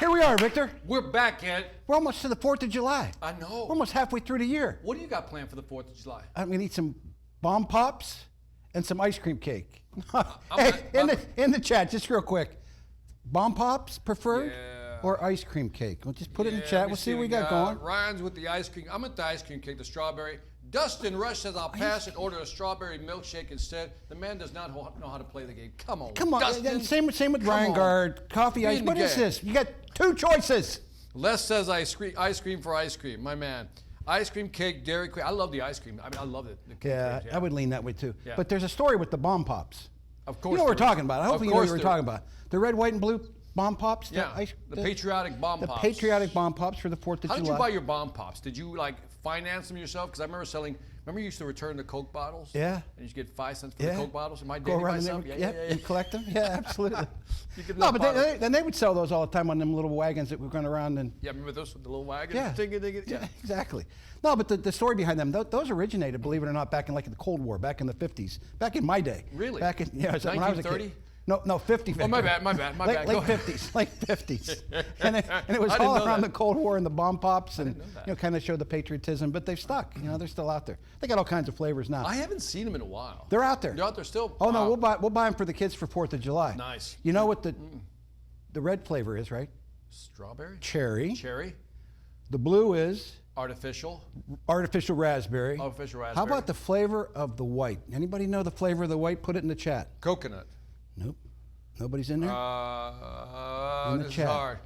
Here we are, Victor. We're back, Ed. We're almost to the 4th of July. I know. We're almost halfway through the year. What do you got planned for the 4th of July? I'm going to eat some bomb pops and some ice cream cake. I'm in the chat, just real quick. Bomb pops preferred Yeah. or ice cream cake? We'll just put it in the let chat. me We'll see what we we got going. Ryan's with the ice cream. I'm at the ice cream cake, the strawberry. Dustin Rush says I'll pass and order a strawberry milkshake instead. The man does not know how to play the game. Come on, Come on. Dustin. Same with Ryan on. Guard. Coffee Be ice. in the What is game. this? You got two choices. Les says ice cream for ice cream. My man. Ice cream cake, Dairy Queen. I love the ice cream. I mean, I love it. The cake Yeah, is, I would lean that way too. Yeah. But there's a story with the bomb pops. Of course. You know what we're there is. talking about. I hope Of you know what course we're there talking is. about. The red, white, and blue bomb pops. Yeah, the patriotic bomb the pops. patriotic bomb pops for the 4th of How July. did you buy your bomb pops? Did you like finance them yourself? Because I remember remember you used to return the Coke bottles? Yeah. And you used to get 5 cents for the Coke bottles? Am I Go dating around myself? and and collect them. Yeah, absolutely. You could No, not but bottle. they would sell those all the time on them little wagons that were going around and. Yeah, remember those with the little wagon? Yeah. Yeah. Exactly. No, but the story behind them, those originated, believe it or not, back in like the Cold War, back in the 50s, back in my day. Really? Back in when I was a 1930? kid. No, 50. Oh, my bad. Late Go ahead. 50s, late 50s. and it was I didn't all know around that. the Cold War and the bomb pops and didn't know that. kind of showed the patriotism, but they've stuck. They're still out there. They got all kinds of flavors now. I haven't seen them in a while. They're out there. They're out there still? Oh no, Wow. we'll buy them for the kids for 4th of July. Nice. You know what the red flavor is, right? Strawberry? Cherry. Cherry? The blue is Artificial? artificial raspberry. Artificial How raspberry. about the flavor of the white? Anybody know the flavor of the white? Put it in the chat. Coconut? Nope. Nobody's in there. In the This chat. is hard.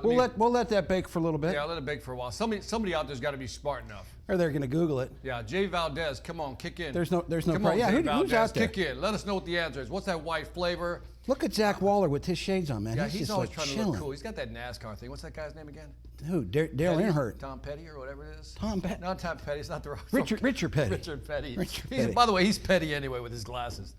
We'll let that bake for a little bit, Yeah, I'll let it bake for a while. Somebody out there's got to be smart enough. or they're gonna Google it. Yeah, Jay Valdez, come on, kick in. There's no Come problem. on, Yeah, Jay who's Valdez, out there? kick in. Let us know what the answer is. What's that white flavor? Look at Zach Waller with his shades on, man. Yeah, he's he's just always like trying to chilling. look cool. He's got that NASCAR thing. What's that guy's name again? Who? Dale Petty? Earnhardt. Tom Petty or whatever it is. Tom Petty. Not Tom Petty. It's not the right. Richard Petty. Richard Petty. Richard He's- Petty. By the way, he's petty anyway with his glasses.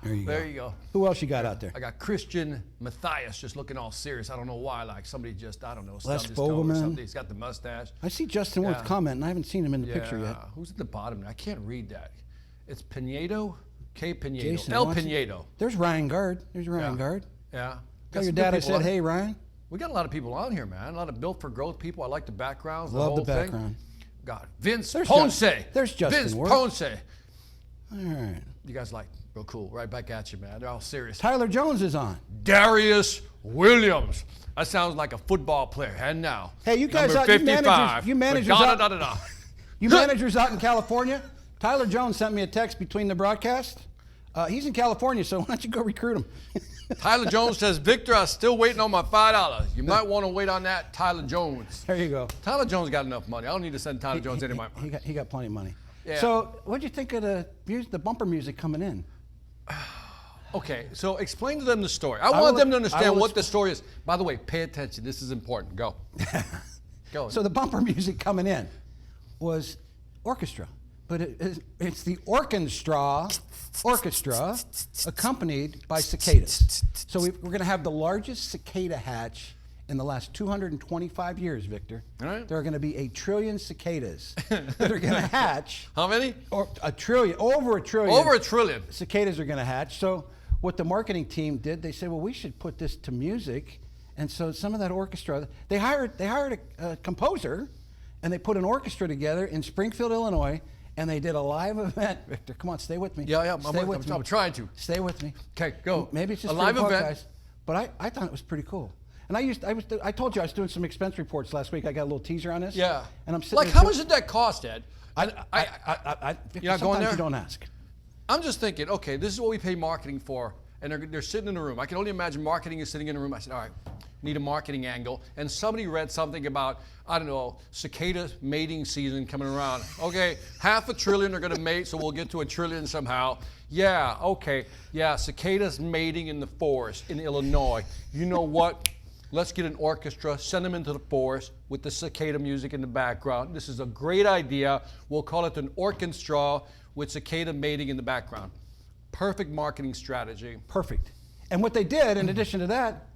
There you go. There you go. Who else you got out there? I got Christian Matthias just looking all serious. I don't know why. Like somebody just, I don't know, Les stubbed his toe or Fogelman. something. He's got the mustache. I see Justin Woods Yeah. commenting. I haven't seen him in the Yeah. picture yet. Who's at the bottom? I can't read that. It's Pinedo? K. Pinedo. Jason El Watson. Pinedo. There's Ryan Guard. There's Ryan Yeah. Guard. Yeah. Tell Got your some dad good I people said, on- hey, Ryan. We got a lot of people on here, man. A lot of built for growth people. I like the backgrounds. Love the whole thing. background. God, Vince There's Ponce. there's Justin Vince Ward. Ponce. All right. You guys like real cool. Right back at you, man. They're all serious. Tyler Jones is on. Darius Williams. That sounds like a football player. And now, Hey, you guys number out- you 55. you managers Da, out- da, da, da, da. You managers out in California, Tyler Jones sent me a text between the broadcast. He's in California, so why don't you go recruit him? Tyler Jones says, Victor, I'm still waiting on my $5. You might want to wait on that, Tyler Jones. There you go. Tyler Jones got enough money. I don't need to send Tyler Jones any money. He got plenty of money. Yeah. So what'd you think of the bumper music coming in? Okay, so explain to them the story. I will- want them to I understand will what the story is. By the way, pay attention. This is important. Go. Go. So the bumper music coming in was orchestra, but it's the orchestra accompanied by cicadas. So we're going to have the largest cicada hatch in the last 225 years, Victor. All right. There are going to be 1 trillion cicadas that are going to hatch. How many? Or a trillion, over a trillion. Over 1 trillion. Cicadas are going to hatch. So what the marketing team did, they said, well, we should put this to music. And so some of that orchestra, they hired a composer, and they put an orchestra together in Springfield, Illinois, and they did a live event. Victor, come on, stay with me. Yeah, Stay with me. I'm trying to. Stay with me. Okay, go. Maybe it's just a for live the event. Buckeyes, but I thought it was pretty cool. And I told you I was doing some expense reports last week. I got a little teaser on this. Yeah. And I'm sitting like, there how doing- much did that cost, Ed? Victor, You're not going sometimes there? you don't ask. I'm just thinking, okay, this is what we pay marketing for, and they're sitting in a room. I can only imagine marketing is sitting in a room. I said, all right, need a marketing angle. And somebody read something about, I don't know, cicada mating season coming around. Okay, 500 billion are going to mate, so we'll get to 1 trillion somehow. Yeah, okay, yeah, cicadas mating in the forest in Illinois. You know what? Let's get an orchestra, send them into the forest with the cicada music in the background. This is a great idea. We'll call it an orchestra with cicada mating in the background. Perfect marketing strategy. Perfect. And what they did, in addition to that,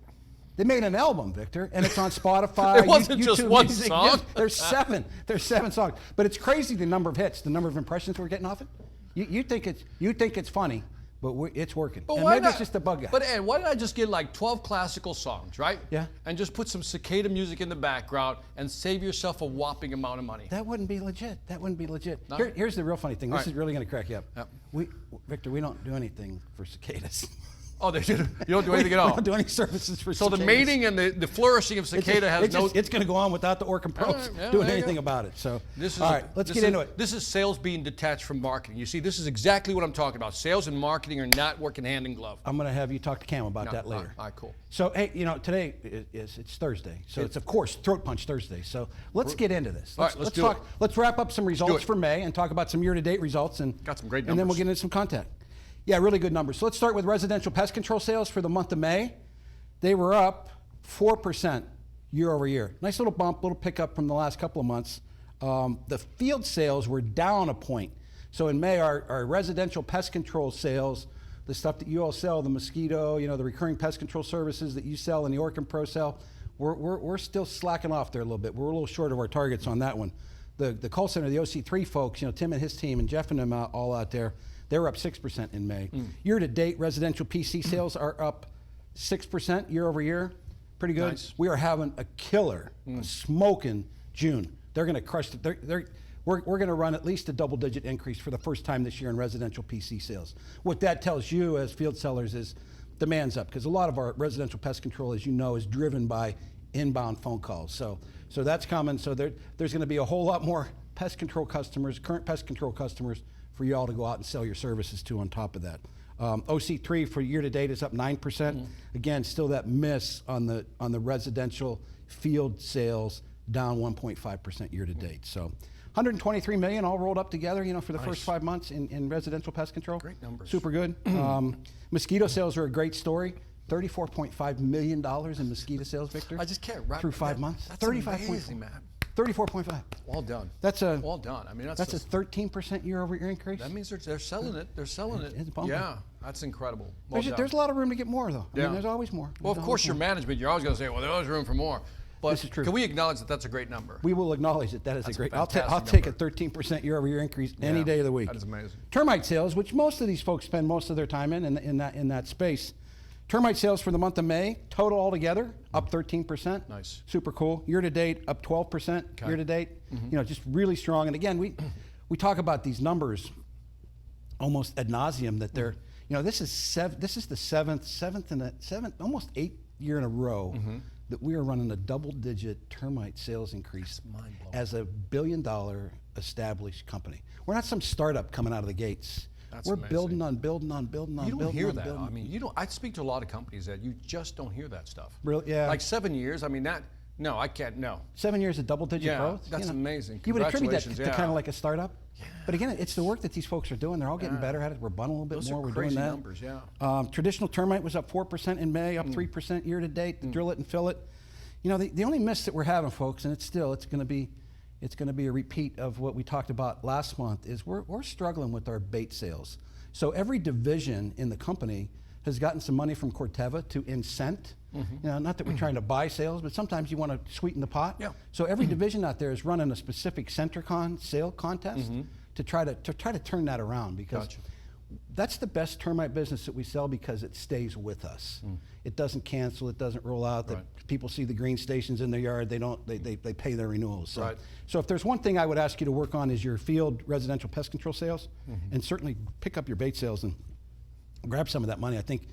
they made an album, Victor, and it's on Spotify. It wasn't YouTube just one Music. song. Yes, there's 7. There's 7 songs. But it's crazy the number of hits, the number of impressions we're getting off it. You think it's funny, but it's working. But And why maybe not, it's just a bug guy. But Ed, why don't I just get like 12 classical songs, right? Yeah. And just put some cicada music in the background and save yourself a whopping amount of money. That wouldn't be legit. That wouldn't be legit. No? Here's the real funny thing. This All right. is really going to crack you up. Yep. Victor, we don't do anything for cicadas. Oh, you don't do anything at We all. don't do any services for So cicadas. the mating and the flourishing of cicada has no. It's going to go on without the Orkin Pros right, yeah, doing there you anything go. about it. So, This is all right, let's this get is- into it. This is sales being detached from marketing. You see, this is exactly what I'm talking about. Sales and marketing are not working hand in glove. I'm going to have you talk to Cam about that later. All right, cool. So, hey, today it's Thursday. So it's, of course, Throat Punch Thursday. So let's get into this. All right, let's do it. Let's wrap up some results it. for May and talk about some year-to-date results. And Got some great And then we'll numbers. get into some content. Yeah, really good numbers. So let's start with residential pest control sales for the month of May. They were up 4% year over year. Nice little bump, little pickup from the last couple of months. The field sales were down a point. So in May, our residential pest control sales, the stuff that you all sell, the mosquito, the recurring pest control services that you sell and the Orkin Pro sell, we're still slacking off there a little bit. We're a little short of our targets on that one. The call center, the OC3 folks, Tim and his team and Jeff and them all out there, they were up 6% in May. Year to date, residential PC sales are up 6% year over year. Pretty good. Nice. We are having a killer, a smoking June. They're going to crush it. We're going to run at least a double-digit increase for the first time this year in residential PC sales. What that tells you as field sellers is demand's up, because a lot of our residential pest control, as you know, is driven by inbound phone calls. So that's coming. So there's going to be a whole lot more pest control customers, current pest control customers, for you all to go out and sell your services to on top of that. OC3 for year to date is up 9%. Again, still that miss on the residential field sales, down 1.5% year to date. So 123 million all rolled up together, for the first 5 months in residential pest control. Great numbers. Super good. Mosquito sales are a great story. $34.5 million in mosquito sales, Victor. I just can't wrap through 5 months. That's 35 amazing, man. 34.5. Well done. Well done. I mean, That's a 13% year-over-year increase. That means they're selling it. They're selling it. It's bumping. Yeah, that's incredible. Well done. There's a lot of room to get more, though. I Yeah. mean, there's always more. Well, of There's course, always your more. management, you're always going to say, well, there's always room for more. But This is true. can we acknowledge that that's a great number? We will acknowledge that that is That's a a great. I'll fantastic take a number. 13% year-over-year increase any Yeah, day of the week. that is amazing. Termite sales, which most of these folks spend most of their time in that space. Termite sales for the month of May, total altogether, up 13%. Nice. Super cool. Year to date, up 12%. Okay. Year to date, just really strong. And again, we talk about these numbers almost ad nauseum that they're, this is the seventh, almost 8th year in a row that we are running a double-digit termite sales increase mind-blowing. as a billion-dollar established company. We're not some startup coming out of the gates. That's We're amazing. building on building on building on You don't building hear on that. building. I mean, I speak to a lot of companies that you just don't hear that stuff. Really? Yeah. Like 7 years. I mean, no, I can't. No. 7 years of double-digit Yeah, growth. that's amazing. You would attribute that Congratulations, to yeah. kind of like a startup. But again, it's the work that these folks are doing. They're all getting better at it. We're bundling a little bit Those more. are We're crazy doing that. numbers, yeah. Traditional termite was up 4% in May, up 3% year to date. The drill it and fill it. The only miss that we're having, folks, and it's going to be a repeat of what we talked about last month, is we're struggling with our bait sales. So every division in the company has gotten some money from Corteva to incent. Not that we're trying to buy sales, but sometimes you want to sweeten the pot. Yeah. So every division out there is running a specific Centricon sale contest to try to turn that around, because Gotcha. that's the best termite business that we sell, because it stays with us. It doesn't cancel. It doesn't roll out. Right. People see the green stations in their yard. They pay their renewals. So, Right. so if there's one thing I would ask you to work on, is your field residential pest control sales, and certainly pick up your bait sales and grab some of that money. I think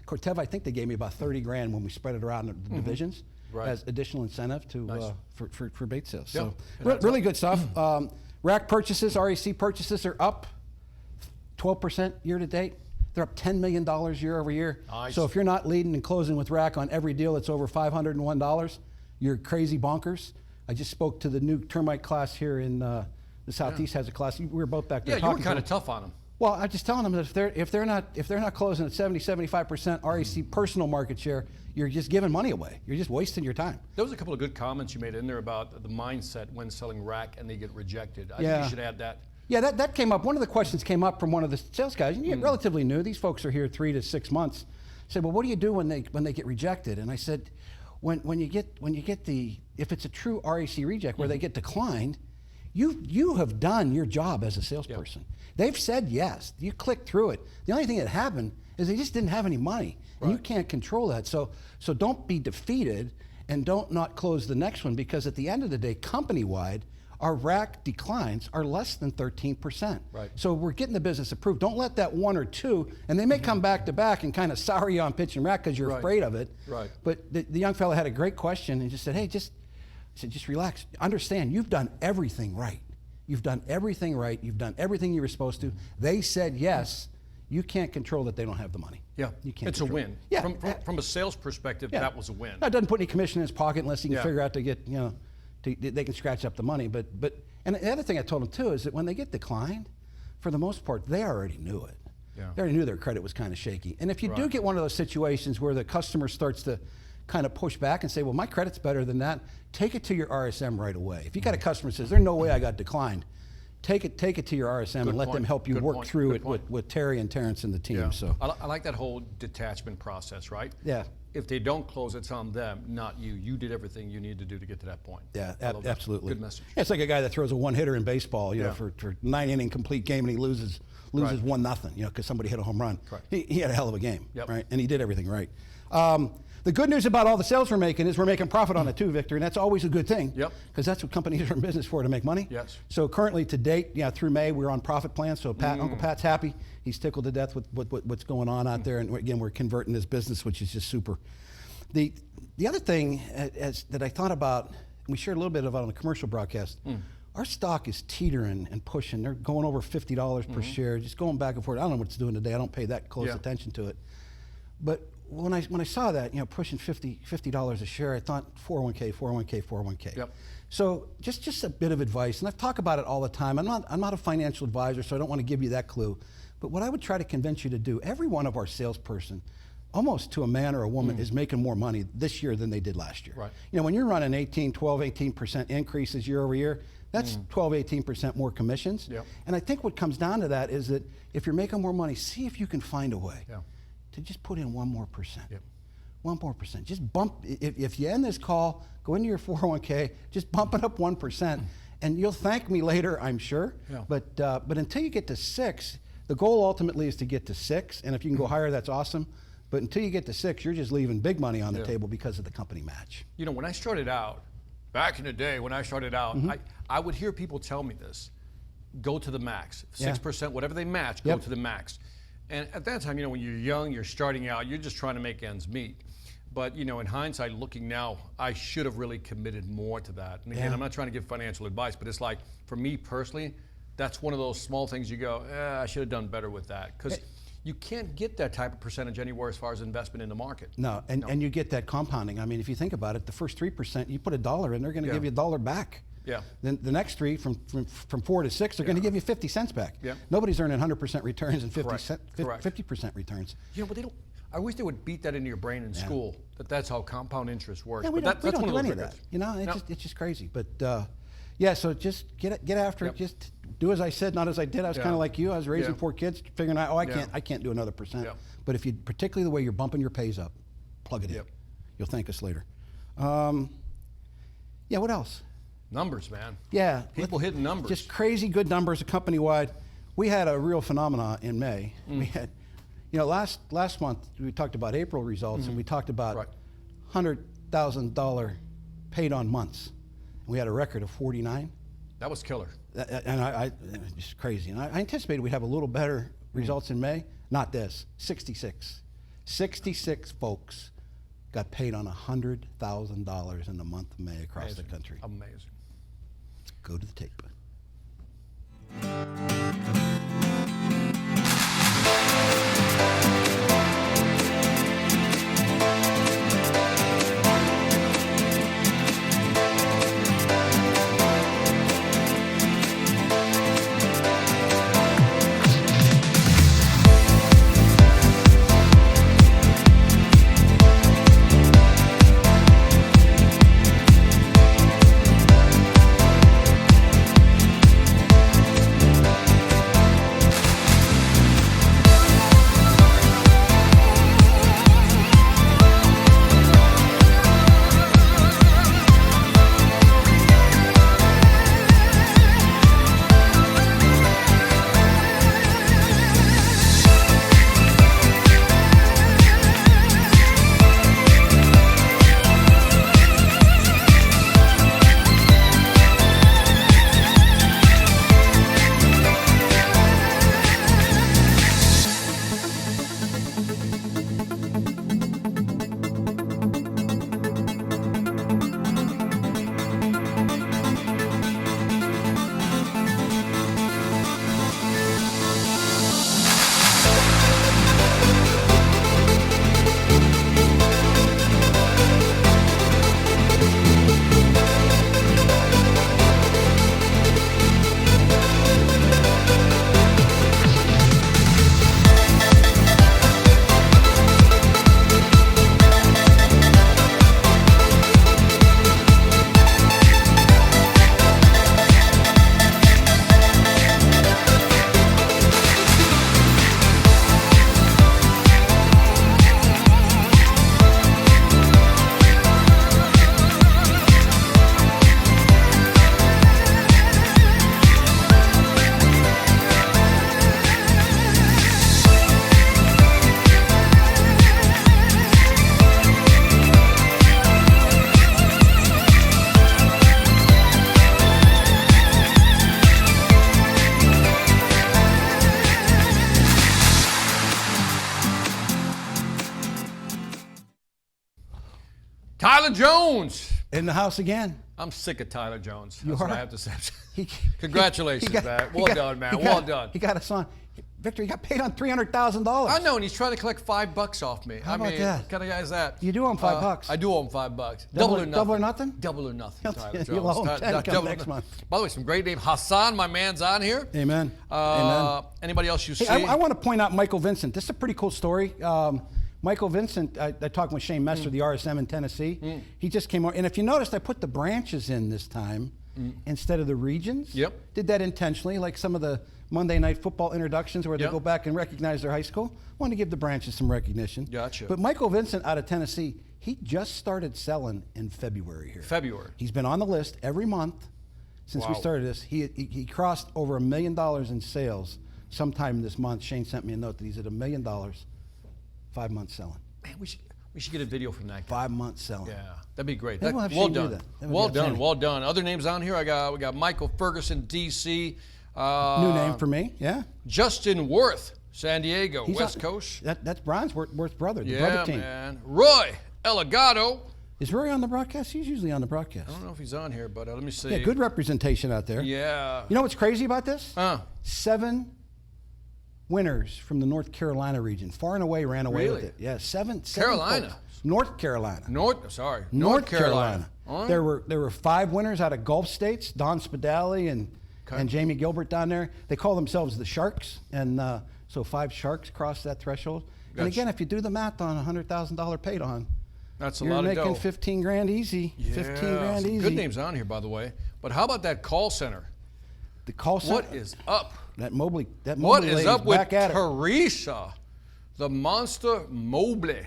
Corteva, I think they gave me about 30 grand when we spread it around the divisions Right. as additional incentive to Nice. for bait sales. Yeah, So it adds really good stuff. Rack purchases, REC purchases are up 12% year to date. They're up $10 million year over year. Nice. So if you're not leading and closing with Rack on every deal that's over $501, you're crazy bonkers. I just spoke to the new termite class here in the Southeast. Has a class. We were both back there Yeah, you were talking. kind to of them. tough on them. Well, I'm just telling them that if they're not closing at 70-75% REC personal market share, you're just giving money away. You're just wasting your time. There was a couple of good comments you made in there about the mindset when selling rack and they get rejected. I Yeah. think you should add that. Yeah, that came up. One of the questions came up from one of the sales guys, and you're relatively new. These folks are here 3 to 6 months. Said, well, what do you do when they get rejected? And I said, when you get the, if it's a true REC reject where they get declined, You have done your job as a salesperson. They've said yes. You click through it. The only thing that happened is they just didn't have any money, and you can't control that. So don't be defeated, and don't not close the next one, because at the end of the day, company-wide, our rack declines are less than 13%. Right. So we're getting the business approved. Don't let that one or two, and they may come back to back and kind of sour you on pitch and rack because you're afraid of it. Right. But the young fellow had a great question and just said, hey, just relax. Understand, you've done everything right. You've done everything right. You've done everything you were supposed to. They said yes. You can't control that they don't have the money. Yeah, You can't it's a control win. it. Yeah. From a sales perspective, that was a win. That doesn't put any commission in his pocket unless he can Yeah. figure out to get, they can scratch up the money. But and the other thing I told him too is that when they get declined, for the most part, they already knew it. Yeah. They already knew their credit was kind of shaky. And if you do get one of those situations where the customer starts to kind of push back and say, well, my credit's better than that, take it to your RSM right away. If you got a customer who says, there's no way I got declined, take it to your RSM and let them help you work through it with Terry and Terrence and the team. Yeah. So I like that whole detachment process, right? Yeah. If they don't close, it's on them, not you. You did everything you needed to do to get to that point. Yeah, I love that. absolutely. Good message. It's like a guy that throws a one-hitter in baseball, for 9-inning complete game, and he loses Right. 1-0, because somebody hit a home run. Correct. He had a hell of a game, Yep. right? And he did everything right. The good news about all the sales we're making is we're making profit on it too, Victor, and that's always a good thing. Yep. Because that's what companies are in business for, to make money. Yes. So currently, to date, through May, we're on profit plans. So Uncle Pat's happy. He's tickled to death with what's going on out there, and again, we're converting this business, which is just super. The other thing that I thought about, and we shared a little bit about on the commercial broadcast, our stock is teetering and pushing. They're going over $50 per share, just going back and forth. I don't know what it's doing today. I don't pay that close attention to it. But when I saw that, pushing $50 a share, I thought 401k. Yep. So just a bit of advice, and I talk about it all the time. I'm not a financial advisor, so I don't want to give you that clue. But what I would try to convince you to do, every one of our salesperson, almost to a man or a woman, is making more money this year than they did last year. Right. When you're running 18% increases year over year, that's 18% more commissions. Yep. And I think what comes down to that is that if you're making more money, see if you can find a way to just put in 1 more percent. Yep. 1 more percent. Just bump, if you end this call, go into your 401k, just bump it up 1%, and you'll thank me later, I'm sure. Yeah. But until you get to 6, the goal ultimately is to get to 6, and if you can go higher, that's awesome. But until you get to 6, you're just leaving big money on the table because of the company match. When I started out, back in the day when I started out, I would hear people tell me this: go to the max, 6%, whatever they match, go to the max. And at that time, when you're young, you're starting out, you're just trying to make ends meet. But in hindsight, looking now, I should have really committed more to that. And again, I'm not trying to give financial advice, but it's like, for me personally, that's one of those small things you go, I should have done better with that. Because you can't get that type of percentage anywhere as far as investment in the market. No, and you get that compounding. I mean, if you think about it, the first 3%, you put $1 in, they're going to give you $1 back. Yeah. Then the next 3, from 4 to 6, they're going to give you 50 cents back. Yeah. Nobody's earning 100% returns and 50% returns. But they don't. I wish they would beat that into your brain in school. That's how compound interest works. Yeah, we but don't that's one do of any those of that. It's just crazy. But so just get after it. Just do as I said, not as I did. I was kind of like you. I was raising 4 kids, figuring out, I can't do another percent. Yeah. But if you, particularly the way you're bumping your pays up, plug it in. You'll thank us later. What else? Numbers, man. Yeah. People hitting numbers. Just crazy good numbers company-wide. We had a real phenomena in May. We had, last month we talked about April results, and we talked about $100,000 paid on months. We had a record of 49. That was killer. And I just crazy. And I anticipated we'd have a little better results in May. Not this. 66. 66 folks got paid on $100,000 in the month of May across the country. Amazing. Let's go to the tape. Tyler Jones. In the house again. I'm sick of Tyler Jones. You That's what are? I have to say. He- Congratulations, he got- man. he Well got- done, man. he Well got- done. He got us on. Victor, he got paid on $300,000. I know, and he's trying to collect $5 off me. How I about mean, that? what kind of guy is that? You do owe him $5. I do owe him $5. Double or or- nothing. double or nothing? Double or nothing. You'll Tyler you'll Jones. owe him Ty- 10 come double or next nothing. month. By the way, some great name. Hassan, my man's on here. Amen. Amen. Anybody else you see? Hey, I want to point out Michael Vincent. This is a pretty cool story. Michael Vincent, I talked with Shane Messer, the RSM in Tennessee. He just came over. And if you noticed, I put the branches in this time instead of the regions. Yep. Did that intentionally, like some of the Monday Night Football introductions where they Yep. go back and recognize their high school. Wanted to give the branches some recognition. Gotcha. But Michael Vincent out of Tennessee, he just started selling in February here. February. He's been on the list every month since we Wow. started this. He crossed over $1 million in sales sometime this month. Shane sent me a note that he's at $1 million, 5 months selling. Man, we should get a video from that guy. 5 months selling. Yeah, that'd be great. Maybe we'll have well Shane do done. that. That would Well be done. outstanding. Well done. Other names on here. We got Michael Ferguson, DC. New name for me, yeah. Justin Worth, San Diego, He's West on- Coast. That's Brian's Worth's brother, the Yeah, brother team. man. Roy Eligado. Is Rory on the broadcast? He's usually on the broadcast. I don't know if he's on here, but let me see. Yeah, good representation out there. Yeah. You know what's crazy about this? 7 winners from the North Carolina region. Far and away ran away with Really? it. Yeah, seven Carolina. folks. North Carolina. North Carolina. All right. There were 5 winners out of Gulf states. Don Spadali and Jamie Gilbert down there. They call themselves the Sharks, and so 5 Sharks crossed that threshold. And Gotcha. again, if you do the math on $100,000 paid on, That's a you're lot of making dough. 15 grand easy. Yeah, 15 grand some easy. Good names on here, by the way. But how about that call center? The call center. What is up? That Mobley? What Mobley is lady's up with back at it. Teresa, the monster Mobley?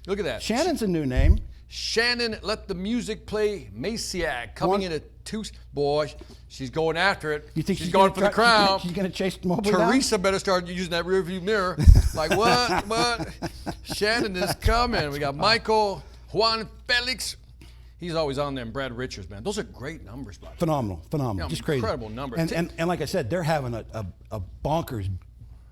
Look at that. Shannon's a new name. Shannon, let the music play. Masiak coming One- in at 2. Boy, she's going after it. You think she's gonna going for the try- crown? She's going to chase Mobley down? Teresa better start using that rearview mirror. Like what? What? Shannon is coming. We got Michael, Juan Felix. He's always on there. And Brad Richards, man. Those are great numbers, by the way. Phenomenal, Yeah, just crazy. incredible numbers. And like I said, they're having a bonkers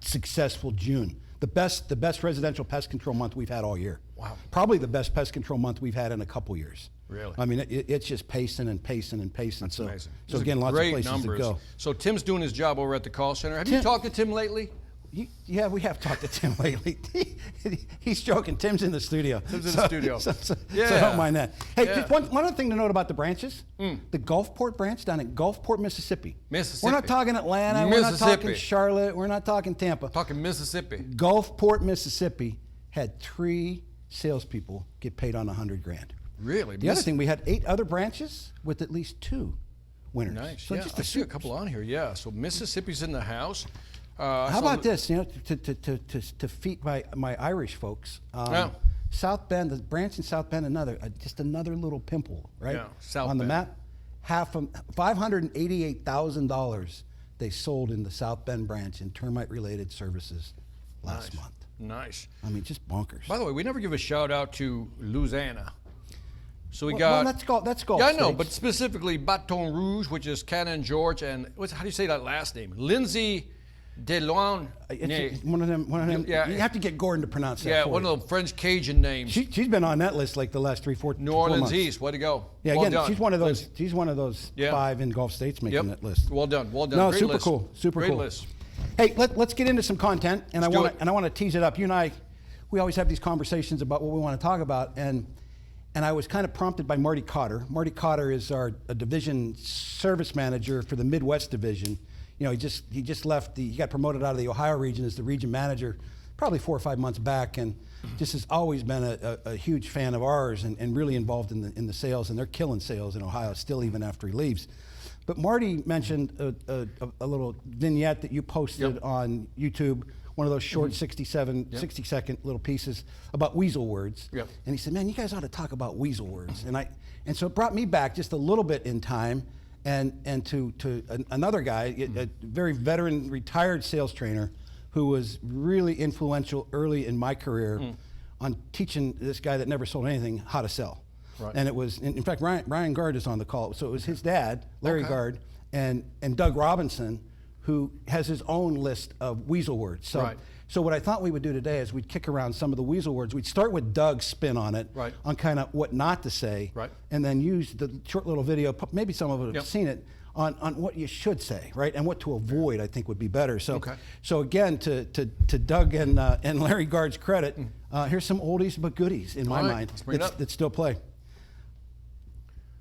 successful June. The best residential pest control month we've had all year. Wow. Probably the best pest control month we've had in a couple years. Really? I mean, it's just pacing and pacing and pacing. That's amazing. So Those are again, lots of great places numbers. to go. So Tim's doing his job over at the call center. Have you Tim- talked to Tim lately? Yeah, we have talked to Tim lately. He's joking. Tim's in the studio. Tim's in the studio. So Yeah. don't mind that. Hey, Yeah. just one other thing to note about the branches. The Gulfport branch down in Gulfport, Mississippi. Mississippi. We're not talking Atlanta. We're not talking Mississippi. Charlotte. We're not talking Tampa. Talking Mississippi. Gulfport, Mississippi had 3 salespeople get paid on 100 grand. Really? The other thing, we had 8 other branches with at least 2 winners. Nice. So Yeah, just I see a couple on here. Yeah. So Mississippi's in the house. How about this? You know, to feed my Irish folks. Yeah. South Bend, the branch in South Bend, just another little pimple, right? Yeah, South on the Bend. map. $588,000 they sold in the South Bend branch in termite-related services last month. Nice. I mean, just bonkers. By the way, we never give a shout out to Louisiana. So we well, got. that's Gulf Yeah, I know, states. but specifically Baton Rouge, which is Cannon George, and how do you say that last name? Lindsay DeLon. It's one of them. Yeah. You have to get Gordon to pronounce that. Yeah, for one you. of the French Cajun names. She's been on that list like the last 3-4 New Orleans months. East. Way to go. Yeah, Well again, done. she's one of those. She's one of those Yeah. 5 in Gulf states making that list. Well done. Well done. No, Great super list. cool. Super Great cool. list. Hey, let's get into some content, and Let's do it. I want to tease it up. You and I, we always have these conversations about what we want to talk about, and I was kind of prompted by Marty Cotter. Marty Cotter is our division service manager for the Midwest division. You know, he just left. He got promoted out of the Ohio region as the region manager, probably 4 or 5 months back, and just has always been a huge fan of ours and really involved in the sales, and they're killing sales in Ohio still even after he leaves. But Marty mentioned a little vignette that you posted on YouTube, one of those short 60-second little pieces about weasel words. Yep. And he said, man, you guys ought to talk about weasel words. And so it brought me back just a little bit in time and to another guy, a very veteran retired sales trainer who was really influential early in my career on teaching this guy that never sold anything how to sell. Right. And it was, in fact, Ryan Gard is on the call. So it was his dad, Larry Okay. Gard, and Doug Robinson, who has his own list of weasel words. So, Right. So what I thought we would do today is we'd kick around some of the weasel words. We'd start with Doug's spin on it, Right. on kind of what not to say, Right. and then use the short little video. Maybe some of it have Yep. seen it on what you should say, right, and what to avoid. I think would be better. So, Okay. so again, to Doug and Larry Guard's credit, here's some oldies but goodies in my All right, mind let's bring it up. that still play.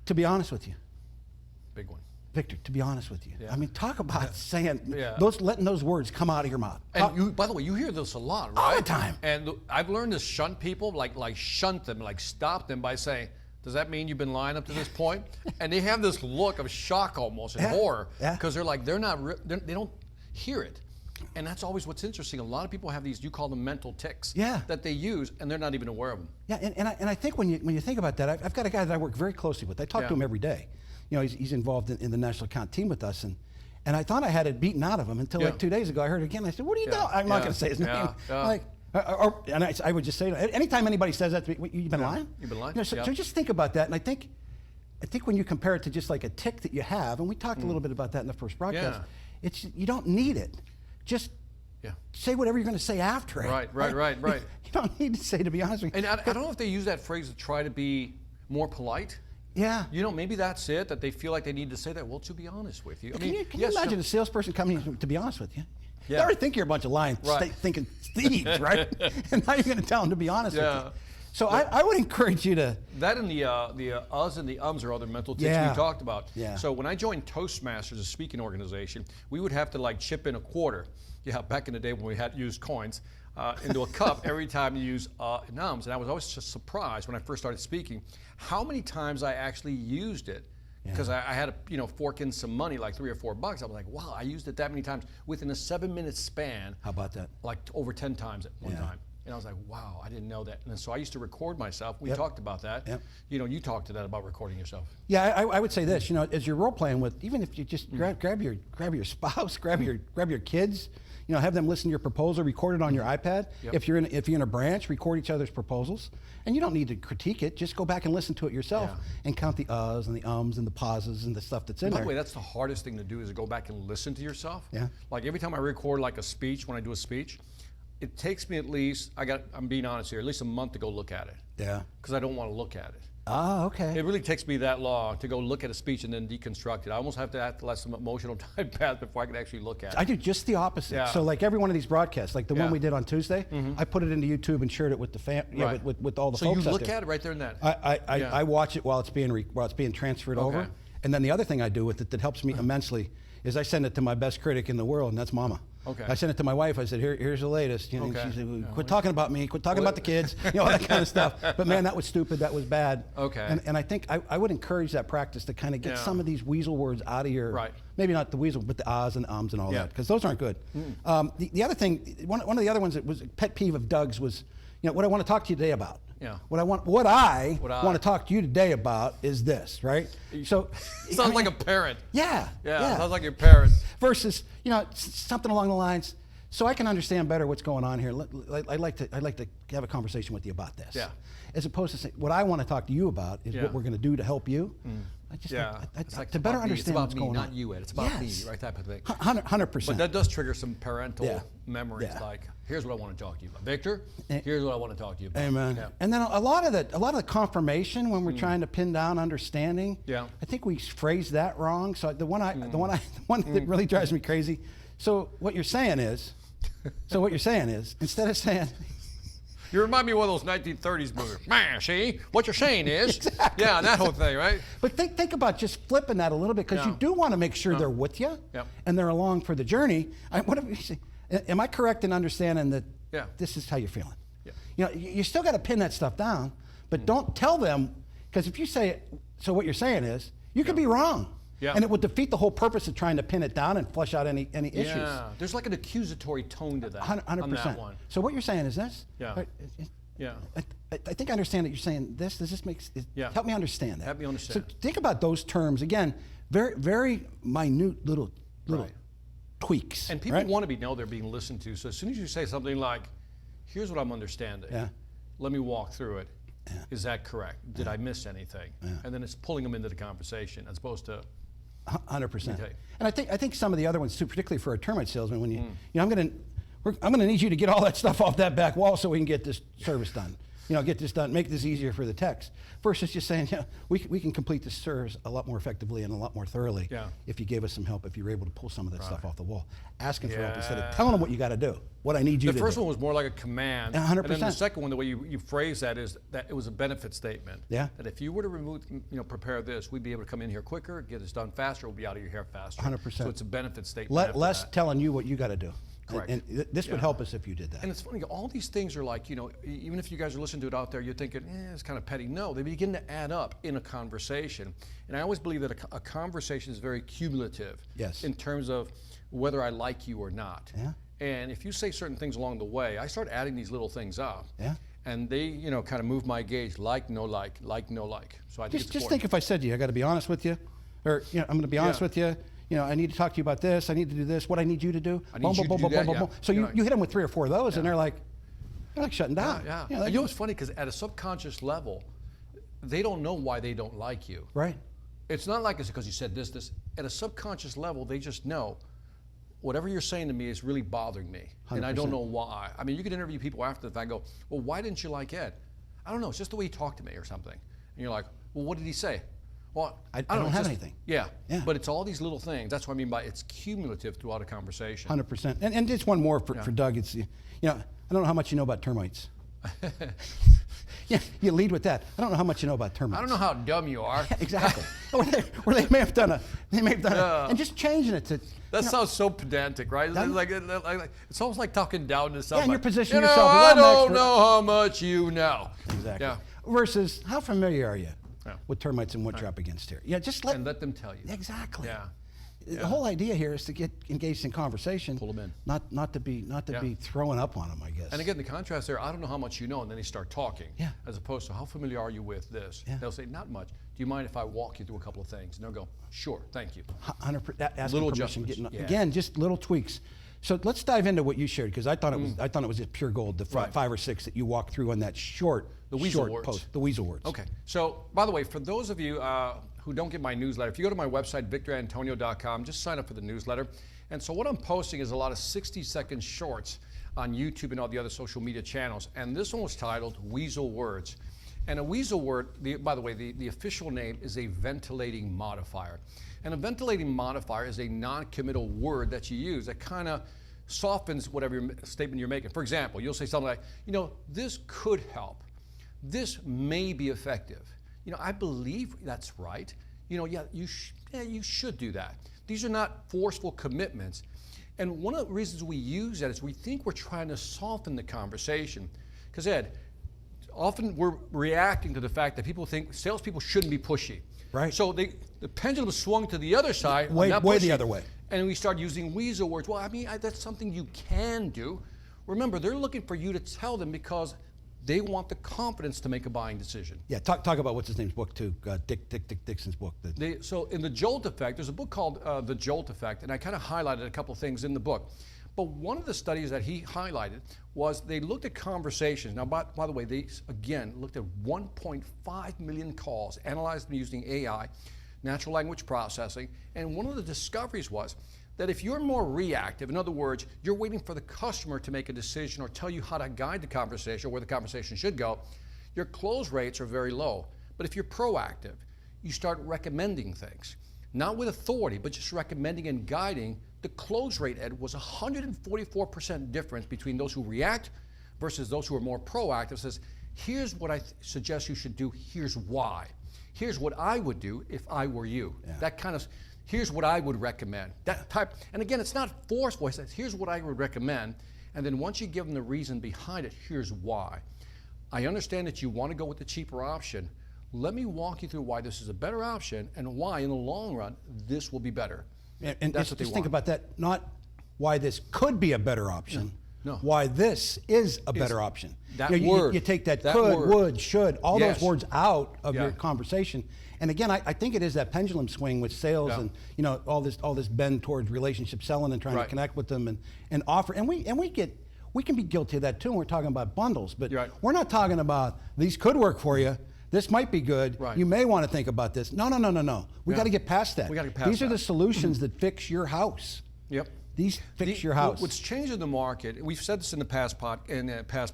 To be honest with you, Big one. Victor, to be honest with you, Yeah. I mean, talk about saying Yeah. letting those words come out of your mouth. And you, by the way, you hear this a lot, right? All the time. And I've learned to shunt people, like shunt them, like stop them by saying, "Does that mean you've been lying up to this point?" And they have this look of shock almost and Yeah. horror Yeah. because they're like they don't hear it. And that's always what's interesting. A lot of people have these, you call them mental tics, Yeah. that they use, and they're not even aware of them. Yeah, and I think when you think about that, I've got a guy that I work very closely with. I talk to Yeah. him every day. You know, he's involved in the national account team with us, and I thought I had it beaten out of him until Yeah. like 2 days ago. I heard it again. I said, "What are you Yeah. doing?" I'm not Yeah. going to say his name. Yeah. Yeah. Like, and I would just say, anytime anybody says that to me, "You've been Yeah. lying." You've been lying. You know, so, Yeah. so just think about that, and I think when you compare it to just like a tick that you have, and we talked a little bit about that in the first broadcast. Yeah. It's you don't need it. Just Yeah. say whatever you're going to say after it. Right. You don't need to say, to be honest with you. And I don't know if they use that phrase to try to be more polite. Yeah. You know, maybe that's it, that they feel like they need to say that. Well, to be honest with you. I mean, Can you yes, imagine a salesperson coming in, to be honest with you? Yeah. You already think you're a bunch of lying, Right. thinking thieves, right? And now you're going to tell them to be honest with Yeah. you. So I would encourage you to, That and the us and the ums are other mental tics Yeah. we talked about. Yeah. So when I joined Toastmasters, a speaking organization, we would have to like chip in a quarter. Yeah, back in the day when we had used coins into a cup every time you use and ums. And I was always just surprised when I first started speaking how many times I actually used it. Because I had to, fork in some money, like $3 or $4. I was like, wow, I used it that many times within a 7-minute span. how about that? Like over 10 times at one Yeah. time. And I was like, wow, I didn't know that. And so I used to record myself. We Yep. talked about that. Yep. You talked to that about recording yourself. Yeah, I would say this. As you're role playing with, even if you just grab your spouse, grab your kids, have them listen to your proposal, record it on your iPad. Yep. If you're in a branch, record each other's proposals, and you don't need to critique it. Just go back and listen to it yourself, Yeah. and count the uhs and the ums and the pauses and the stuff that's in By there. the way, that's the hardest thing to do is to go back and listen to yourself. Yeah. Like every time I record like a speech, when I do a speech, it takes me at least, I'm being honest here, at least a month to go look at it. Yeah. Because I don't want to look at it. Ah, okay. It really takes me that long to go look at a speech and then deconstruct it. I almost have to let some emotional time pass before I can actually look at it. I do just the opposite. Yeah. So like every one of these broadcasts, like the one Yeah. we did on Tuesday, I put it into YouTube and shared it with the Right. with all the so folks you out look there. at it right there and then. I Yeah. watch it while it's being transferred over, Okay. and then the other thing I do with it that helps me immensely is I send it to my best critic in the world, and that's Mama. Okay. I sent it to my wife. I said, here's the latest. And Okay. she said, quit talking about me. Quit talking about the kids. All that kind of stuff. But man, that was stupid. That was bad. Okay. And I think I would encourage that practice to kind of get Yeah. some of these weasel words out of your. Right. Maybe not the weasel, but the ahs and ums and all Yeah. that, because those aren't good. The other thing, one of the other ones that was a pet peeve of Doug's was, what I want to talk to you today about. Yeah. What I want to talk to you today about is this, right? So Sounds like a parent. Yeah. Sounds like your parent. Versus, something along the lines. So I can understand better what's going on here. I'd like to have a conversation with you about this. Yeah. As opposed to saying, what I want to talk to you about is Yeah. what we're going to do to help you. I just It's like to better about me. understand It's about what's me, going not on. you, Ed. It's about Yes. me, right? Type of thing. 100%. But that does trigger some parental Yeah. memories. Yeah. Like, here's what I want to talk to you about, Victor. Here's what I want to talk to you about. Amen. Yeah. And then a lot of the confirmation when we're trying to pin down understanding. Yeah. I think we phrased that wrong. So the one that really drives me crazy. So what you're saying is, instead of saying, You remind me of one of those 1930s movies. Man, see? What you're saying is, yeah, that whole thing, right? but think about just flipping that a little bit, because Yeah. you do want to make sure they're with you Yep. and they're along for the journey. What if you say, am I correct in understanding that Yeah. this is how you're feeling? Yeah. You still got to pin that stuff down, but don't tell them, because if you say it, so what you're saying is, you could be wrong. Yeah. And it would defeat the whole purpose of trying to pin it down and flush out any issues. Yeah. There's like an accusatory tone to that. 100%. On that one. So what you're saying is this? Yeah. Right, Yeah. I think I understand that you're saying this. Does this make Yeah. help me understand that? Help me understand. So think about those terms again. Very, very minute little Right. tweaks. And people right? want to know they're being listened to. So as soon as you say something like, here's what I'm understanding. Yeah. Let me walk through it. Is that correct? Did I miss anything? And then it's pulling them into the conversation as opposed to 100%. Okay. And I think some of the other ones too, particularly for a termite salesman, when I'm going to, I'm going to need you to get all that stuff off that back wall so we can get this service done. Get this done, make this easier for the techs. Versus just saying, we can complete this service a lot more effectively and a lot more thoroughly if you gave us some help, if you were able to pull some of that stuff off the wall. Asking for help instead of telling them what you got to do, what I need you to do. The first one was more like a command. 100%. And then the second one, the way you phrase that is that it was a benefit statement. Yeah. That if you were to prepare this, we'd be able to come in here quicker, get this done faster, we'll be out of your hair faster. 100%. So it's a benefit statement. Less telling you what you got to do. Correct. And this would help us if you did that. And it's funny, all these things are like, even if you guys are listening to it out there, you're thinking, it's kind of petty. No, they begin to add up in a conversation. And I always believe that a conversation is very cumulative. Yes. In terms of whether I like you or not. Yeah. And if you say certain things along the way, I start adding these little things up. Yeah. And they, kind of move my gauge, like, no like, like, no like. So I think it's just think if I said to you, I got to be honest with you, or I'm going to be honest with you. I need to talk to you about this. I need to do this. What I need you to do. I need you to do that. So you hit them with 3 or 4 of those, and they're like shutting down. Yeah. And it's funny because at a subconscious level, they don't know why they don't like you. Right. It's not like it's because you said this. At a subconscious level, they just know whatever you're saying to me is really bothering me, 100%. And I don't know why. I mean, you could interview people after the fact and go, well, why didn't you like Ed? I don't know. It's just the way he talked to me or something. And you're like, well, what did he say? Well, I don't have anything. Yeah, but it's all these little things. That's what I mean by it's cumulative throughout a conversation. 100%. And just one more for Doug. It's I don't know how much you know about termites. You lead with that. I don't know how much you know about termites. I don't know how dumb you are. Exactly. Or they may have done and just changing it to. That sounds so pedantic, right? It's almost like talking down to somebody. Yeah, and you're positioning yourself. I don't know how much you know. Exactly. Yeah. Versus, how familiar are you with termites and what you're up against here? Just let them tell you. Exactly. Yeah. The whole idea here is to get engaged in conversation. Pull them in. Not to be throwing up on them, I guess. And again, the contrast there, I don't know how much you know, and then they start talking. Yeah. As opposed to, how familiar are you with this? Yeah. They'll say, not much. Do you mind if I walk you through a couple of things? And they'll go, sure, thank you. 100%. Asking Little permission, adjustments. again, just little tweaks. So let's dive into what you shared, because I thought it was just pure gold. The 5 or 6 that you walked through on that short words. post. The weasel words. Okay. So, by the way, for those of you who don't get my newsletter, if you go to my website, victorantonio.com, just sign up for the newsletter. And so what I'm posting is a lot of 60-second shorts on YouTube and all the other social media channels. And this one was titled Weasel Words. And a weasel word, by the way, the official name is a ventilating modifier. And a ventilating modifier is a non-committal word that you use that kind of softens whatever statement you're making. For example, you'll say something like, this could help. This may be effective. I believe that's right. You should do that. These are not forceful commitments. And one of the reasons we use that is we think we're trying to soften the conversation. Because Ed, often we're reacting to the fact that people think salespeople shouldn't be pushy. Right. So the pendulum swung to the other side. Way the other way. And we start using weasel words. Well, that's something you can do. Remember, they're looking for you to tell them because they want the confidence to make a buying decision. Yeah, talk about what's his name's book too, Dick Dixon's book. So in The Jolt Effect, there's a book called The Jolt Effect, and I kind of highlighted a couple of things in the book. But one of the studies that he highlighted was they looked at conversations. Now, by the way, they, again, looked at 1.5 million calls, analyzed them using AI, natural language processing, and one of the discoveries was that if you're more reactive, in other words, you're waiting for the customer to make a decision or tell you how to guide the conversation or where the conversation should go, your close rates are very low. But if you're proactive, you start recommending things. Not with authority, but just recommending and guiding. The close rate, Ed, was 144% difference between those who react versus those who are more proactive. Says, here's what I suggest you should do, here's why. Here's what I would do if I were you. Yeah. That kind of, here's what I would recommend. That type, and again, it's not forceful. It says, here's what I would recommend. And then once you give them the reason behind it, here's why. I understand that you want to go with the cheaper option. Let me walk you through why this is a better option and why, in the long run, this will be better. And that's what they want. Think about that, not why this could be a better option. No. Why this is a better option. That word. You take that could, word. would, should, all Yes. those words out of your conversation. And again, I think it is that pendulum swing with sales and all this bend towards relationship selling and trying to connect with them and offer. And we can be guilty of that too when we're talking about bundles. But we're not talking about these could work for you. This might be good. Right. You may want to think about this. No. We got to get past that. We got to get past These are that. the solutions that fix your house. Yep. These fix your house. What's changed in the market, we've said this in the past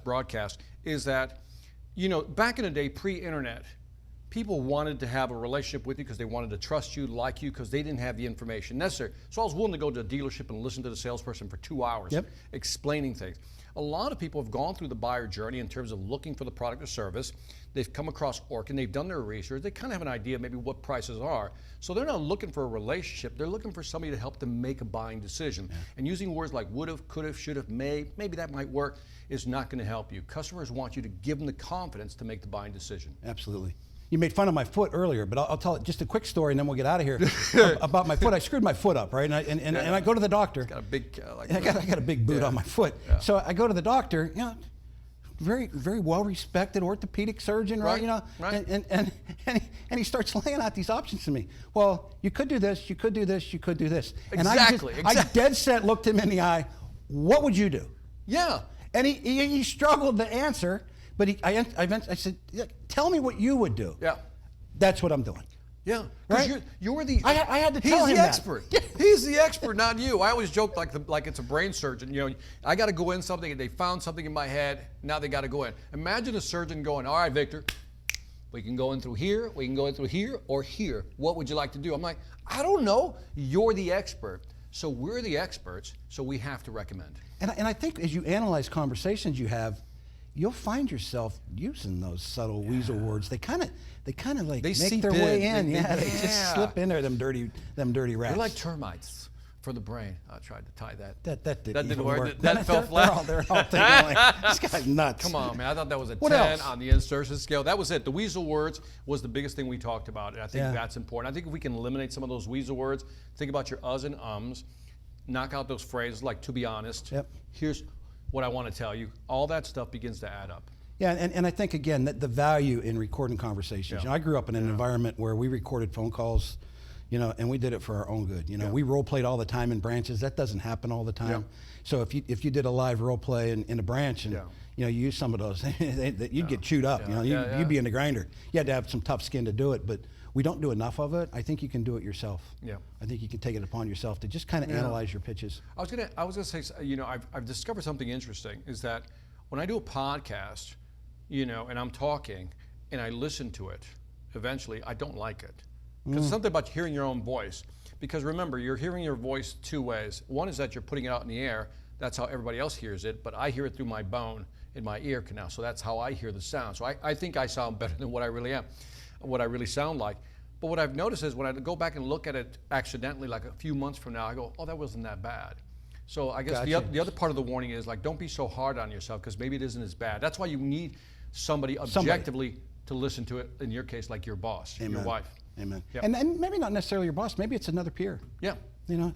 broadcast, is that, back in the day, pre-internet, people wanted to have a relationship with you because they wanted to trust you, like you, because they didn't have the information necessary. So I was willing to go to a dealership and listen to the salesperson for 2 hours, explaining things. A lot of people have gone through the buyer journey in terms of looking for the product or service. They've come across Orkin, they've done their research, they kind of have an idea maybe what prices are. So they're not looking for a relationship, they're looking for somebody to help them make a buying decision. And using words like would've, could've, should've, may, maybe that might work, is not going to help you. Customers want you to give them the confidence to make the buying decision. Absolutely. You made fun of my foot earlier, but I'll tell it just a quick story and then we'll get out of here. About my foot. I screwed my foot up, right? And I go to the doctor. Got a big, I got a big boot on my foot. Yeah. So I go to the doctor, very, very well-respected orthopedic surgeon, right? Right. And he starts laying out these options to me. Well, you could do this, you could do this, you could do this. Exactly. And I dead set looked him in the eye. What would you do? Yeah. And he struggled to answer. But I said, tell me what you would do. Yeah. That's what I'm doing. Yeah. Right? You're the. I had to tell him He's the that. expert. He's the expert, not you. I always joke like it's a brain surgeon. I got to go in something, and they found something in my head. Now they got to go in. Imagine a surgeon going, all right, Victor, we can go in through here, we can go in through here, or here. What would you like to do? I'm like, I don't know. You're the expert. So we're the experts, so we have to recommend. And I think as you analyze conversations you have, you'll find yourself using those subtle weasel words. They kind of like They make seep their way in. in. They just slip in there. Them dirty rats. They're like termites for the brain. I tried to tie that. That didn't even work. That fell They're flat. all thinking like, this guy's nuts. Come on, man. I thought that was a What 10 else? on the insertion scale. That was it. The weasel words was the biggest thing we talked about, and I think that's important. I think if we can eliminate some of those weasel words, think about your uhs and ums, knock out those phrases like to be honest. Yep. Here's what I want to tell you. All that stuff begins to add up. Yeah, and I think, again, that the value in recording conversations. Yeah. I grew up in an environment where we recorded phone calls, and we did it for our own good. We role played all the time in branches. That doesn't happen all the time. Yeah. So if you did a live role play in a branch and you use some of those, you'd get chewed up. You'd be in the grinder. You had to have some tough skin to do it, but we don't do enough of it. I think you can do it yourself. Yeah. I think you can take it upon yourself to just kind of analyze your pitches. I was gonna say, I've discovered something interesting is that when I do a podcast, and I'm talking and I listen to it, eventually I don't like it. Because it's something about hearing your own voice. Because remember, you're hearing your voice two ways. One is that you're putting it out in the air. That's how everybody else hears it, but I hear it through my bone in my ear canal. So that's how I hear the sound. So I think I sound better than what I really am, what I really sound like. But what I've noticed is when I go back and look at it accidentally, like a few months from now, I go, oh, that wasn't that bad. So I guess the other part of the warning is like, don't be so hard on yourself because maybe it isn't as bad. That's why you need somebody objectively to listen to it, in your case, like your boss, your wife. Amen. Yep. And maybe not necessarily your boss, maybe it's another peer. Yeah. In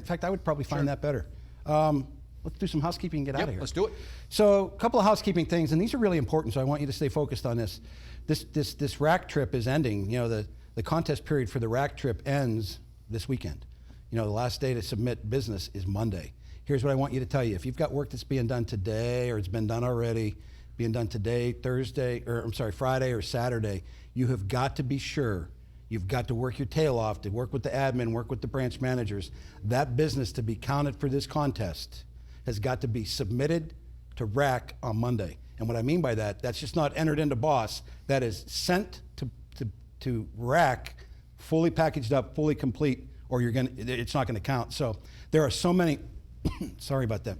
fact, I would probably find that better. Let's do some housekeeping and get out of here. Let's do it. So a couple of housekeeping things, and these are really important, so I want you to stay focused on this. This rack trip is ending. The contest period for the rack trip ends this weekend. The last day to submit business is Monday. Here's what I want you to tell you. If you've got work that's being done today or it's been done already, being done today, Friday or Saturday, you have got to be sure. You've got to work your tail off to work with the admin, work with the branch managers. That business to be counted for this contest has got to be submitted to RAC on Monday. And what I mean by that, that's just not entered into BOSS. That is sent to RAC, fully packaged up, fully complete, or it's not gonna count. So there are so many, sorry about that.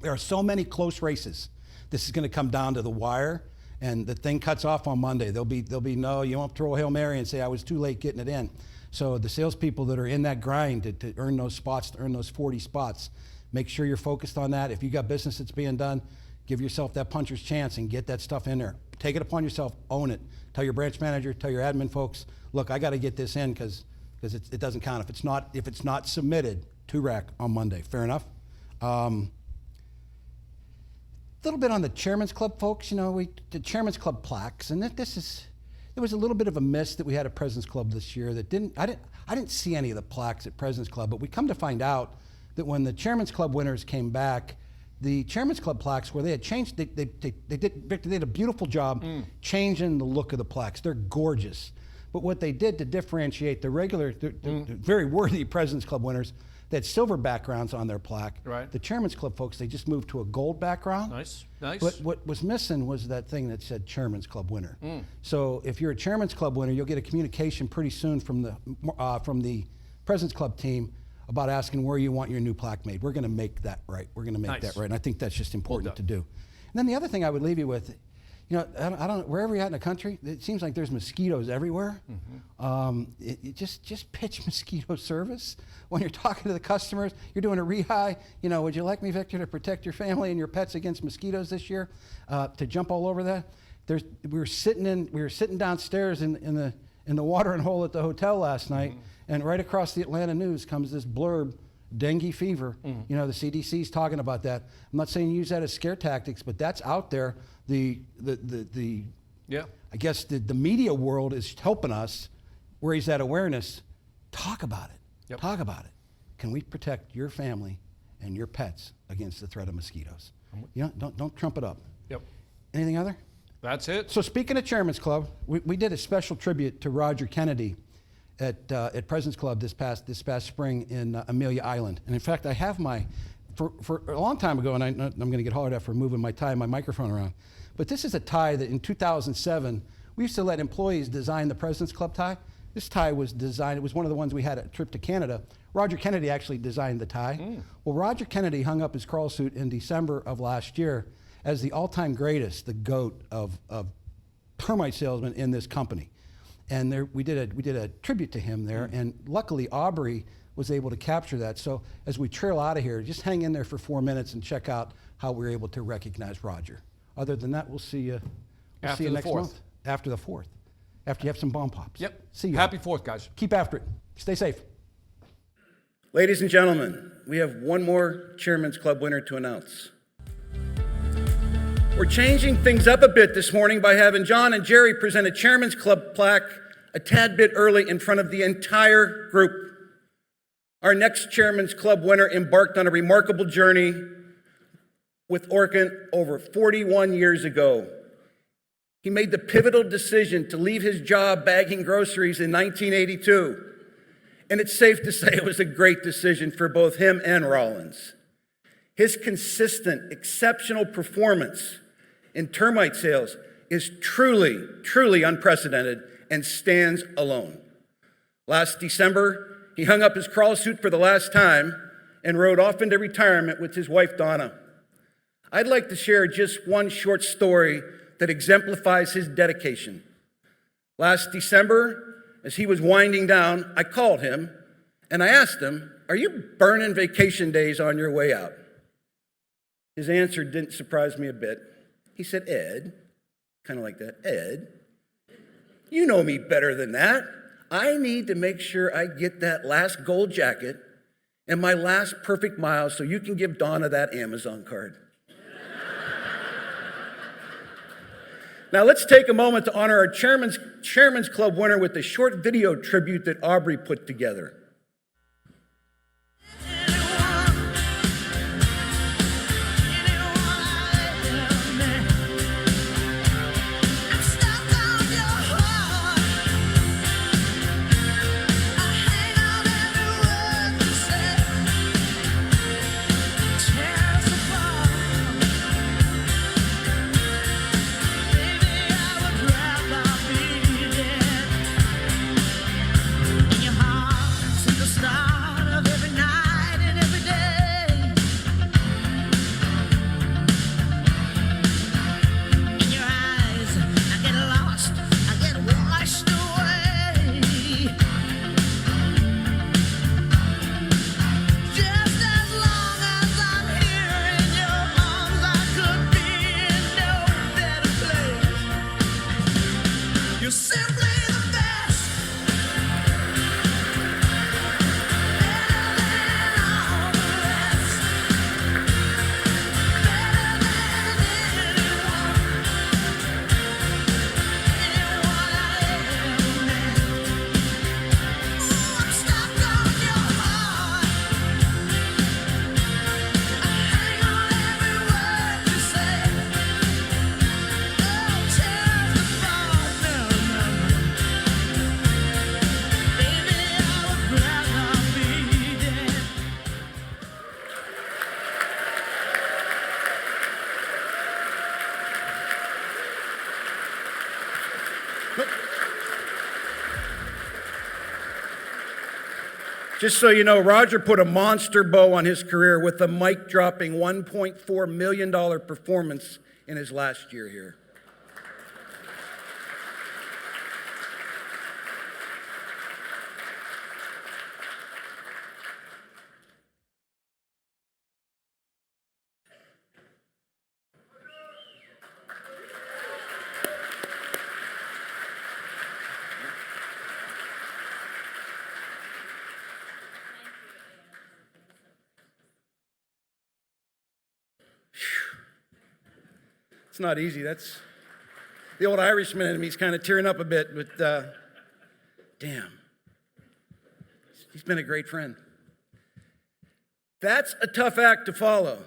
There are so many close races. This is gonna come down to the wire, and the thing cuts off on Monday. There'll be no, you won't throw a Hail Mary and say, I was too late getting it in. So the salespeople that are in that grind to earn those spots, to earn those 40 spots, make sure you're focused on that. If you got business that's being done, give yourself that puncher's chance and get that stuff in there. Take it upon yourself, own it. Tell your branch manager, tell your admin folks, look, I gotta get this in because it doesn't count if it's not submitted to RAC on Monday. Fair enough? A little bit on the Chairman's Club, folks. The Chairman's Club plaques, and there was a little bit of a miss that we had at President's Club this year. I didn't see any of the plaques at President's Club, but we come to find out that when the Chairman's Club winners came back, the Chairman's Club plaques, where they had changed, Victor, they did a beautiful job changing the look of the plaques. They're gorgeous. But what they did to differentiate the regular, the very worthy President's Club winners, They had silver backgrounds on their plaque. Right. The Chairman's Club folks, they just moved to a gold background. Nice, nice. But what was missing was that thing that said Chairman's Club winner. So if you're a Chairman's Club winner, you'll get a communication pretty soon from the President's Club team about asking where you want your new plaque made. We're going to make that right. We're going to make Nice. that right. And I think that's just important Well to do. And then the other thing I would leave you with, you know, I don't wherever you're at in the country, it seems like there's mosquitoes everywhere. You just pitch mosquito service when you're talking to the customers. You're doing a rehi. You know, would you like me, Victor, to protect your family and your pets against mosquitoes this year? To jump all over that. We were sitting downstairs in the watering hole at the hotel last night, and right across the Atlanta News comes this blurb. Dengue fever. You know, the CDC's talking about that. I'm not saying use that as scare tactics, but that's out there. Yeah. I guess the media world is helping us raise that awareness. Talk about it. Yep. Talk about it. Can we protect your family and your pets against the threat of mosquitoes? You know, don't trump it up. Yep. Anything other? That's it. So speaking of Chairman's Club, we did a special tribute to Roger Kennedy at President's Club this past spring in Amelia Island. And in fact, I have for a long time ago, and I'm going to get hollered at for moving my microphone around, but this is a tie that in 2007, we used to let employees design the President's Club tie. This tie was designed, it was one of the ones we had at a trip to Canada. Roger Kennedy actually designed the tie. Well, Roger Kennedy hung up his crawl suit in December of last year as the all-time greatest, the GOAT of termite salesmen in this company. And we did a tribute to him there, and luckily Aubrey was able to capture that. So as we trail out of here, just hang in there for 4 minutes and check out how we're able to recognize Roger. Other than that, we'll see you After the next 4th. month. After the 4th. After you have some bomb pops. Yep. See you. Happy 4th, guys. Keep after it. Stay safe. Ladies and gentlemen, we have one more Chairman's Club winner to announce. We're changing things up a bit this morning by having John and Jerry present a Chairman's Club plaque a tad bit early in front of the entire group. Our next Chairman's Club winner embarked on a remarkable journey with Orkin over 41 years ago. He made the pivotal decision to leave his job bagging groceries in 1982. And it's safe to say it was a great decision for both him and Rollins. His consistent, exceptional performance in termite sales is truly, truly unprecedented and stands alone. Last December, he hung up his crawl suit for the last time and rode off into retirement with his wife, Donna. I'd like to share just one short story that exemplifies his dedication. Last December, as he was winding down, I called him and I asked him, "Are you burning vacation days on your way out?" His answer didn't surprise me a bit. He said, "Ed," kind of like that, "Ed, you know me better than that. I need to make sure I get that last gold jacket and my last perfect mile so you can give Donna that Amazon card." Now let's take a moment to honor our Chairman's Club winner with a short video tribute that Aubrey put together. Just so you know, Roger put a monster bow on his career with a mic-dropping $1.4 million performance in his last year here. It's not easy. That's the old Irishman in me is kind of tearing up a bit, but damn, he's been a great friend. That's a tough act to follow.